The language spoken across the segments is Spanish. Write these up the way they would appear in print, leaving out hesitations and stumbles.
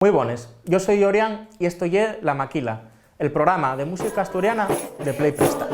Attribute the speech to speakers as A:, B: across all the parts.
A: Muy buenas, yo soy Orián y esto es La Maquila, el programa de música asturiana de Play Presta.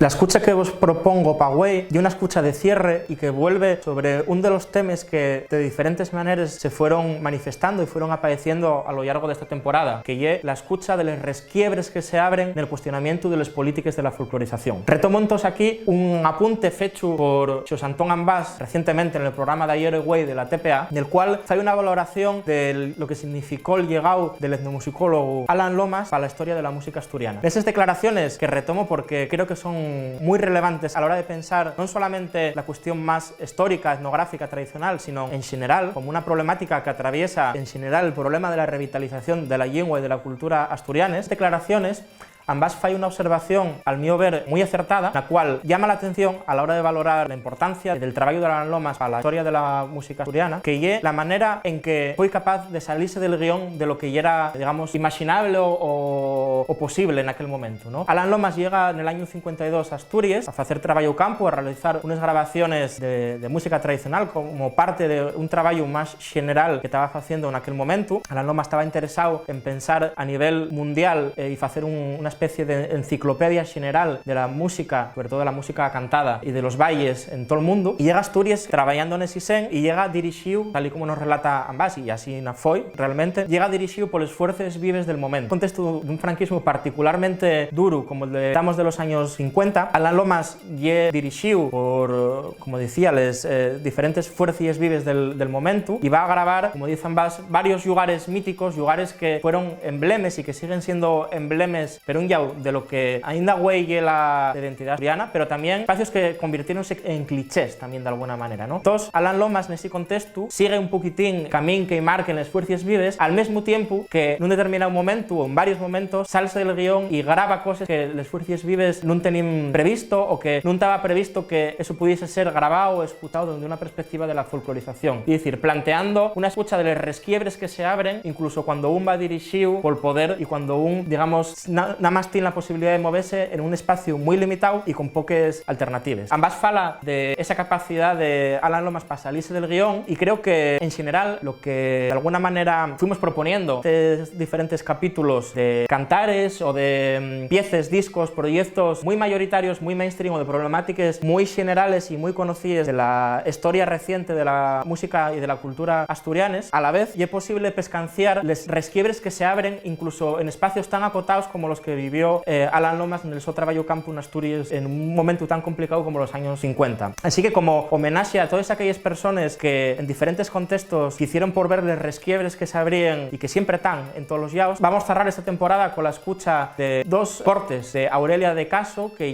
A: La escucha que os propongo para hoy es una escucha de cierre y que vuelve sobre uno de los temas que de diferentes maneras se fueron manifestando y fueron apareciendo a lo largo de esta temporada, que es la escucha de los resquiebres que se abren en el cuestionamiento de las políticas de la folclorización. Retomo entonces aquí un apunte fecho por Xos Antón Ambás recientemente en el programa de ayer güey de la TPA, en el cual hay una valoración de lo que significó el llegado del etnomusicólogo Alan Lomas para la historia de la música asturiana. Esas declaraciones que retomo porque creo que son muy relevantes a la hora de pensar no solamente la cuestión más histórica, etnográfica, tradicional, sino en general, como una problemática que atraviesa en general el problema de la revitalización de la lengua y de la cultura asturianas. Declaraciones ambas fai una observación, al mío ver, muy acertada, la cual llama la atención a la hora de valorar la importancia del trabajo de Alan Lomas para la historia de la música asturiana, que es la manera en que fue capaz de salirse del guión de lo que ya era, digamos, imaginable o posible en aquel momento, ¿no? Alan Lomas llega en el año 52 a Asturias a hacer trabajo campo, a realizar unas grabaciones de música tradicional como parte de un trabajo más general que estaba haciendo en aquel momento. Alan Lomas estaba interesado en pensar a nivel mundial y hacer una especie de enciclopedia general de la música, sobre todo de la música cantada y de los bailes en todo el mundo, y llega a Asturias trabajando en ese sen y llega dirigido, tal y como nos relata Ambás, y así no fue realmente, llega dirigido por los fuerzas vives del momento. En contexto de un franquismo particularmente duro como el de los años 50, Alan Lomas llega dirigido por, como decía, las diferentes fuerzas vives del momento, y va a grabar, como dice Ambás, varios lugares míticos, lugares que fueron emblemes y que siguen siendo emblemes, pero un yau de lo que ainda güey la identidad asturiana, pero también espacios que convirtieronse en clichés también de alguna manera, ¿no? Entonces, Alan Lomas en ese contexto sigue un poquitín camín que marquen las fuerzas vives, al mismo tiempo que en un determinado momento o en varios momentos salse del guión y graba cosas que las fuerzas vives no tenían previsto o que no estaba previsto que eso pudiese ser grabado o escuchado desde una perspectiva de la folclorización. Es decir, planteando una escucha de los resquiebres que se abren incluso cuando un va dirigido por poder y cuando un, digamos, nada más tiene la posibilidad de moverse en un espacio muy limitado y con pocas alternativas. Ambas fala de esa capacidad de Alan Lomas para salirse del guión, y creo que en general lo que de alguna manera fuimos proponiendo en diferentes capítulos de cantares o de piezas, discos, proyectos muy mayoritarios, muy mainstream o de problemáticas muy generales y muy conocidas de la historia reciente de la música y de la cultura asturianas, a la vez y es posible pescanciar los resquiebres que se abren incluso en espacios tan acotados como los que vivió Alan Lomas en el seu traballo campo en Asturias en un momento tan complicado como los años 50. Así que como homenaje a todas aquellas personas que en diferentes contextos quisieron por ver los resquiebres que se abrían y que siempre están en todos los yaos, vamos a cerrar esta temporada con la escucha de dos cortes de Aurelia de Caso, que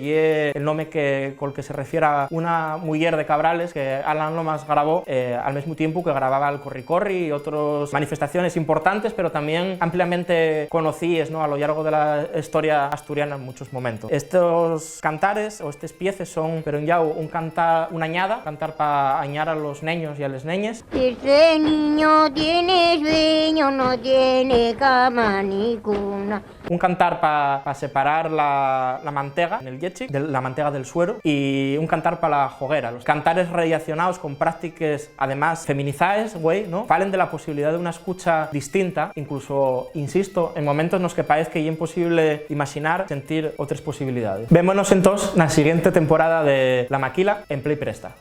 A: es el nombre con el que se refiere a una mujer de Cabrales que Alan Lomas grabó al mismo tiempo que grababa el Corri Corri y otras manifestaciones importantes, pero también ampliamente conocidas, ¿no?, a lo largo de la historia asturiana en muchos momentos. Estos cantares o estas piezas son, pero ya una añada, cantar para añar a los niños y a las niñas.
B: Este niño tiene sueño, no tiene cama ni cuna.
A: Un cantar para separar la mantega en el yechi, la mantega del suero, y un cantar para la joguera. Los cantares relacionados con prácticas además feminizadas, güey, ¿no?, valen de la posibilidad de una escucha distinta, incluso, insisto, en momentos en los que parece que es imposible imaginar, sentir otras posibilidades. Vémonos entonces en la siguiente temporada de La Maquila en Play Presta.